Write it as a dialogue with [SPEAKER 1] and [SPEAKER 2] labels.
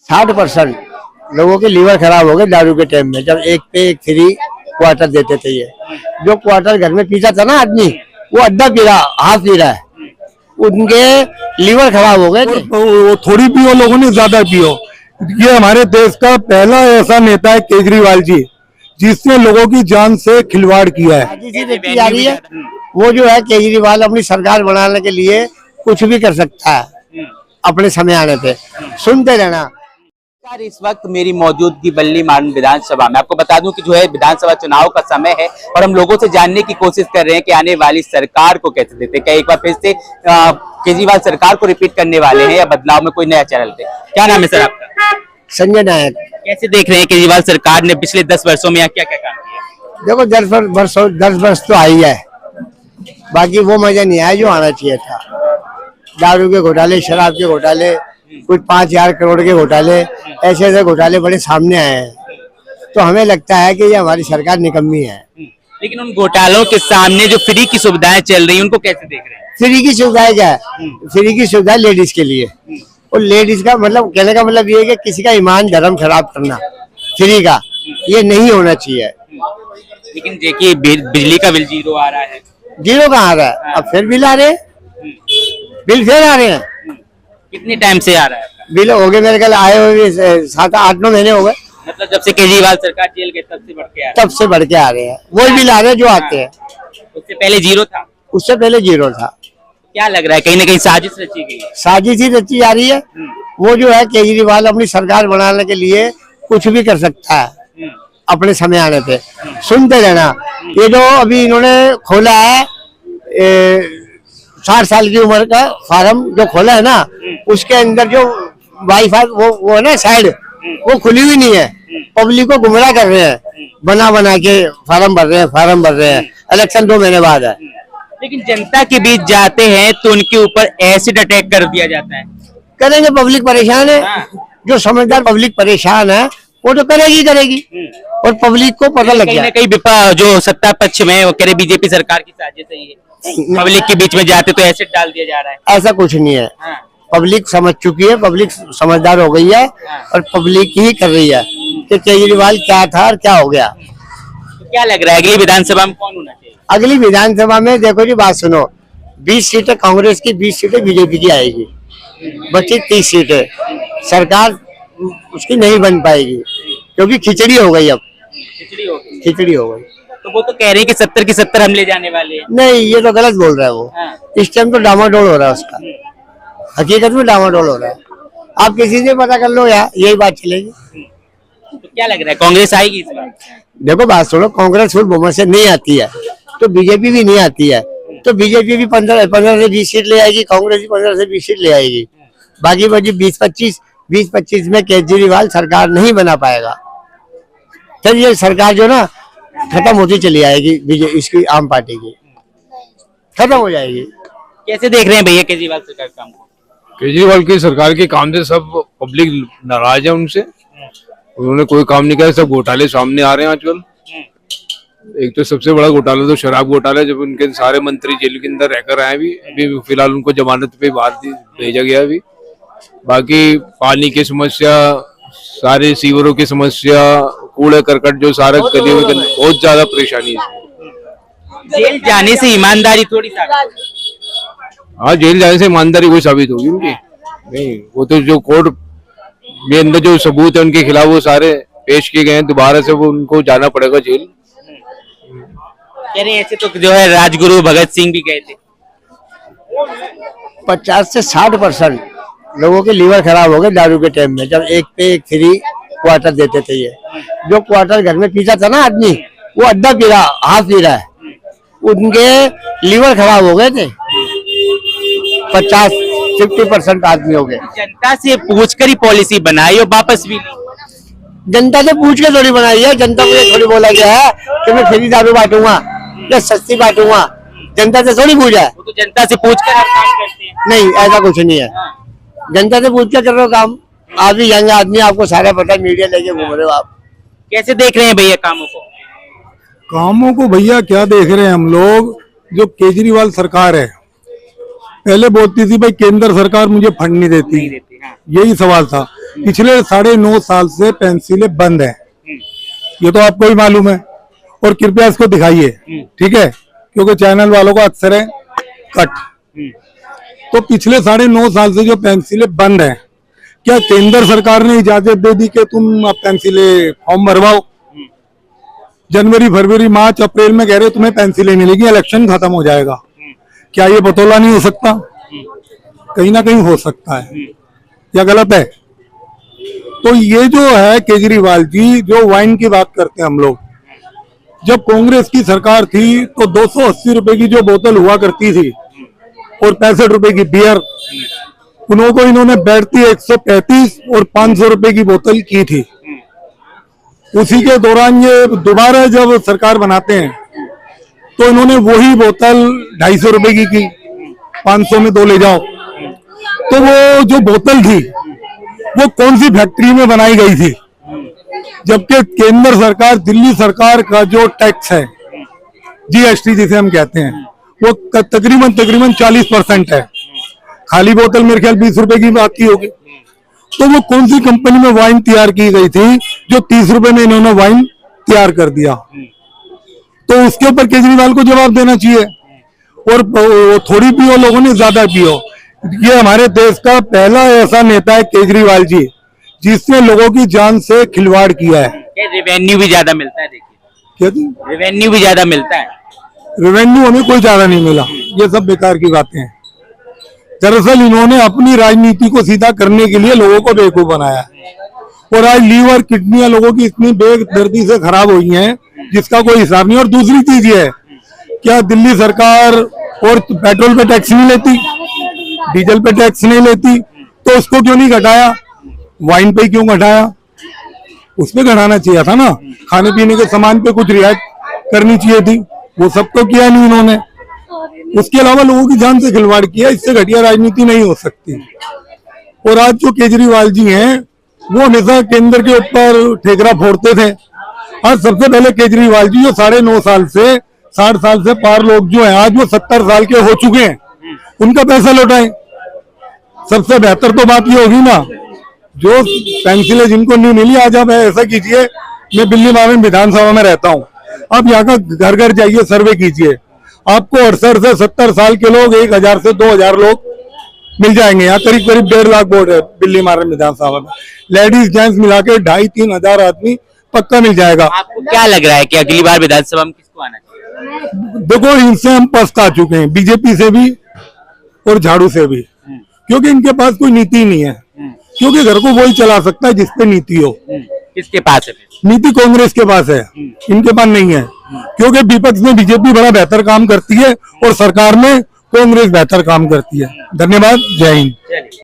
[SPEAKER 1] 60% लोगों के लीवर खराब हो गए दारू के टाइम में, जब एक पे एक फ्री क्वार्टर देते थे। ये जो क्वार्टर घर में पीता था ना आदमी, वो अद्धा पी रहा, हाफ पी रहा है, उनके लीवर खराब हो गए थे।
[SPEAKER 2] वो थोड़ी पियो, लोगों ने ज्यादा पियो। ये हमारे देश का पहला ऐसा नेता है केजरीवाल जी, जिसने लोगों की जान से खिलवाड़ किया है।
[SPEAKER 1] देखी जा रही है, वो जो है केजरीवाल अपनी सरकार बनाने के लिए कुछ भी कर सकता है अपने समय आने पे। सुनते रहना।
[SPEAKER 3] इस वक्त मेरी मौजूदगी बल्ली मार्न विधानसभा में। आपको बता दूं कि जो है विधानसभा चुनाव का समय है और हम लोगों से जानने की कोशिश कर रहे हैं कि आने वाली सरकार को कैसे देते, क्या एक बार फिर से केजरीवाल सरकार को रिपीट करने वाले हैं या बदलाव में कोई नया चैनल थे। क्या नाम है सर आपका?
[SPEAKER 1] संजय नायक।
[SPEAKER 3] कैसे देख रहे हैं केजरीवाल सरकार ने पिछले 10 वर्षों में क्या क्या काम किया?
[SPEAKER 1] देखो 10 वर्ष तो आई है, बाकी वो मजा नहीं आया जो आना चाहिए था। दारू के घोटाले, शराब के घोटाले, कुछ 5,000 करोड़ के घोटाले, ऐसे ऐसे घोटाले बड़े सामने आए हैं। तो हमें लगता है कि ये हमारी सरकार निकम्मी है।
[SPEAKER 3] लेकिन उन घोटालों के सामने जो फ्री की सुविधाएं चल रही हैं उनको कैसे देख रहे हैं?
[SPEAKER 1] फ्री की सुविधाएं क्या है? फ्री की सुविधा लेडीज के लिए, और लेडीज का मतलब कहने का मतलब ये है कि किसी का ईमान धर्म खराब करना फ्री का, ये नहीं होना चाहिए।
[SPEAKER 3] लेकिन देखिए बिजली का बिल 0 आ रहा है।
[SPEAKER 1] 0 कहाँ आ रहा है? अब फिर बिल आ रहे हैं, बिल फिर आ रहे हैं।
[SPEAKER 3] कितने टाइम से आ रहा है?
[SPEAKER 1] बिल हो गए मेरे ख्याल आए हुए 7-8-9 महीने हो गए।
[SPEAKER 3] मतलब जब से केजरीवाल सरकार जेल गए तब से बढ़ के आ रहा है।
[SPEAKER 1] तब से बढ़ के आ रहे हैं, वही बिल आ रहे हैं जो आते हैं।
[SPEAKER 3] उससे पहले 0 था।
[SPEAKER 1] उससे पहले 0 था।
[SPEAKER 3] क्या लग रहा है कहीं ना कहीं साजिश रची गई है?
[SPEAKER 1] साजिश ही रची जा रही है। वो जो है केजरीवाल अपनी सरकार बनाने के लिए कुछ भी कर सकता है अपने समय आने पे। सुनते रहना। ये जो अभी इन्होंने खोला है 60 साल की उम्र का फार्म जो खोला है ना, उसके अंदर जो वाईफाई वो है ना साइड, वो खुली हुई नहीं है। पब्लिक को गुमराह कर रहे हैं, बना के फार्म भर रहे हैं। इलेक्शन 2 महीने बाद है।
[SPEAKER 3] लेकिन जनता के बीच जाते हैं तो उनके ऊपर एसिड अटैक कर दिया जाता है।
[SPEAKER 1] करेंगे, पब्लिक परेशान है। जो समझदार पब्लिक परेशान है वो तो करेगी। और पब्लिक को पता लग गया
[SPEAKER 3] कहीं जो सत्ता पक्ष में वो कह रहे बीजेपी सरकार की साजिश है ये, पब्लिक के बीच में जाते तो एसिड डाल दिया जा रहा है।
[SPEAKER 1] ऐसा कुछ नहीं है। पब्लिक समझ चुकी है, पब्लिक समझदार हो गई है, और पब्लिक ही कर रही है कि केजरीवाल क्या था और क्या हो गया।
[SPEAKER 3] तो क्या लग रहा है अगली विधानसभा में कौन होना चाहिए?
[SPEAKER 1] अगली विधानसभा में देखो जी, बात सुनो, 20 सीटें कांग्रेस की, 20 सीटें बीजेपी की आएगी, बची 30 सीटें। सरकार उसकी नहीं बन पाएगी क्योंकि खिचड़ी हो गई। अब खिचड़ी हो गई।
[SPEAKER 3] तो वो तो कह रहे हैं कि 70 की 70 हम ले जाने वाले हैं।
[SPEAKER 1] नहीं, ये तो गलत बोल रहा है वो। इस टाइम तो डामाडोल हो रहा है उसका, हकीकत में डामाडोल हो रहा है। आप किसी से पता कर लो यार, यही बात चलेगी।
[SPEAKER 3] तो क्या लग रहा है कांग्रेस आएगी इस बार?
[SPEAKER 1] देखो बात सुनो, कांग्रेस फुल बहुमत से नहीं आती है तो बीजेपी भी नहीं आती है। तो बीजेपी भी 15 से 20 सीट ले आएगी, कांग्रेस भी 15 से 20 सीट ले आएगी। बाकी बची 20-25 में केजरीवाल सरकार नहीं बना पाएगा। फिर ये सरकार जो ना खत्म होती चली आएगी, बीजेपी इसकी आम पार्टी की खत्म हो जाएगी।
[SPEAKER 3] कैसे देख रहे हैं भैया केजरीवाल सरकार काम को?
[SPEAKER 4] केजरीवाल की सरकार के काम से सब पब्लिक नाराज है उनसे। उन्होंने कोई काम नहीं किया, सब घोटाले सामने आ रहे हैं आजकल। एक तो सबसे बड़ा घोटाला तो शराब घोटाला, जब उनके सारे मंत्री जेल के अंदर रहकर आए। अभी फिलहाल उनको जमानत पे बाहर भेजा गया। अभी बाकी पानी की समस्या, सारे सीवरों की समस्या, कूड़े करकट जो सारा गली में बहुत ज्यादा परेशानी है।
[SPEAKER 3] जेल जाने से ईमानदारी थोड़ी सा।
[SPEAKER 4] हाँ, जेल जाने से ईमानदारी कोई साबित होगी उनकी? नहीं, वो तो जो कोर्ट में अंदर जो सबूत है उनके खिलाफ वो सारे पेश किए गए हैं। दोबारा से वो उनको जाना पड़ेगा जेल।
[SPEAKER 3] कह रहे ऐसे तो जो है राजगुरु भगत सिंह भी गए थे।
[SPEAKER 1] 50 से 60% लोगों के लीवर खराब हो गए दारू के टाइम में, जब एक पे एक फ्री क्वार्टर देते थे। ये जो क्वार्टर घर में पीता था ना आदमी, वो अद्धा पी रहा, हाफ पी रहा है, उनके लीवर खराब हो गए थे। 50-50% आदमी हो गए।
[SPEAKER 3] जनता से पूछकर ही पॉलिसी बनाई और वापस भी ली।
[SPEAKER 1] जनता से पूछ के थोड़ी बनाई है। जनता को ये थोड़ी बोला गया है कि मैं फ्री दारू बांटूंगा या सस्ती बांटूंगा। जनता से थोड़ी पूछा है।
[SPEAKER 3] वो तो जनता से पूछकर हर काम करते हैं।
[SPEAKER 1] नहीं, ऐसा कुछ नहीं है। जनता से पूछ के कर रहे हो काम। आप भी यंग आदमी, आपको सारा पता है, मीडिया लेके घूम रहे हो आप।
[SPEAKER 3] कैसे देख रहे हैं भैया कामों को?
[SPEAKER 2] कामों को भैया क्या देख रहे हैं हम लोग, जो केजरीवाल सरकार है पहले बोलती थी भाई केंद्र सरकार मुझे फंड नहीं देती,
[SPEAKER 3] हाँ।
[SPEAKER 2] यही सवाल था। पिछले 9.5 साल से पेंसिलें बंद है, ये तो आपको भी मालूम है। और कृपया इसको दिखाइए, ठीक है, क्योंकि चैनल वालों का अक्सर है कट। तो पिछले 9.5 साल से जो पेंसिलें बंद है, क्या केंद्र सरकार ने इजाजत दे दी कि तुम अब पेंसिलें फॉर्म भरवाओ? जनवरी, फरवरी, मार्च, अप्रैल में कह रहे तुम्हें पेंसिलें मिलेगी, इलेक्शन खत्म हो जाएगा। क्या ये बतौला नहीं हो सकता? कहीं ना कहीं हो सकता है, या गलत है? तो ये जो है केजरीवाल जी, जो वाइन की बात करते हैं हम लोग, जब कांग्रेस की सरकार थी तो 280 रुपए की जो बोतल हुआ करती थी और 65 रुपए की बियर, उनको इन्होंने बैठती 135 और 500 रुपए की बोतल की थी। उसी के दौरान ये दोबारा जब सरकार बनाते हैं तो इन्होंने वही बोतल 250 रुपए की 500 में 2 ले जाओ। तो वो जो बोतल थी वो कौन सी फैक्ट्री में बनाई गई थी? जबकि केंद्र सरकार, दिल्ली सरकार का जो टैक्स है, जीएसटी जिसे हम कहते हैं, वो तकरीबन 40% है। खाली बोतल मेरे ख्याल 20 रुपए की आती होगी। तो वो कौन सी कंपनी में वाइन तैयार की गई थी जो 30 रुपए में इन्होंने वाइन तैयार कर दिया? तो उसके ऊपर केजरीवाल को जवाब देना चाहिए। और थोड़ी पियो लोगों ने, ज्यादा पियो। ये हमारे देश का पहला ऐसा नेता है केजरीवाल जी, जिसने लोगों की जान से खिलवाड़ किया है।
[SPEAKER 3] रेवेन्यू भी ज्यादा मिलता है, देखिए
[SPEAKER 2] क्या थी?
[SPEAKER 3] रेवेन्यू भी ज्यादा मिलता है।
[SPEAKER 2] रेवेन्यू हमें कोई ज्यादा नहीं मिला, ये सब बेकार की बातें हैं। दरअसल इन्होंने अपनी राजनीति को सीधा करने के लिए लोगों को बेवकूफ बनाया है। और आज लीवर, किडनियां लोगों की इतनी बेदर्दी से खराब हुई हैं जिसका कोई हिसाब नहीं। और दूसरी चीज ये है, क्या दिल्ली सरकार और पेट्रोल पे टैक्स नहीं लेती, डीजल पे टैक्स नहीं लेती, तो उसको क्यों नहीं घटाया? वाइन पे क्यों घटाया? उसमें घटाना चाहिए था ना। खाने पीने के सामान पे कुछ रियायत करनी चाहिए थी, वो सब तो किया नहीं इन्होंने। उसके अलावा लोगों की जान से खिलवाड़ किया, इससे घटिया राजनीति नहीं हो सकती। और आज जो केजरीवाल जी हैं, वो हमेशा केंद्र के ऊपर ठेकरा फोड़ते थे। आज सबसे पहले केजरीवाल जी, जो 9.5 साल से 60 साल से पार लोग जो हैं, आज वो 70 साल के हो चुके हैं, उनका पैसा लौटाएं। सबसे बेहतर तो बात ये होगी ना, जो पेंसिलें जिनको नहीं मिली, आज आप ऐसा कीजिए, मैं बिल्ली मार्न विधानसभा में रहता हूँ, आप यहाँ का घर घर जाइए, सर्वे कीजिए, आपको 68 से 70 साल के लोग 1000 से 2000 लोग मिल जाएंगे। यहाँ करीब 1.5 लाख वोट है बिल्ली मार्न विधानसभा में, लेडीज जेंट्स मिला के 2500-3000 हजार आदमी पक्का मिल जाएगा।
[SPEAKER 3] आपको क्या लग रहा है कि अगली बार विधानसभा में किसको आना चाहिए?
[SPEAKER 2] देखो, इनसे हम पछता चुके हैं, बीजेपी से भी और झाड़ू से भी, क्योंकि इनके पास कोई नीति नहीं है। क्योंकि घर को वही चला सकता है जिसपे नीति हो।
[SPEAKER 3] किसके पास है?
[SPEAKER 2] नीति कांग्रेस के पास है, इनके पास नहीं है। क्योंकि विपक्ष में बीजेपी बड़ा बेहतर काम करती है और सरकार में कांग्रेस बेहतर काम करती है। धन्यवाद, जय हिंद।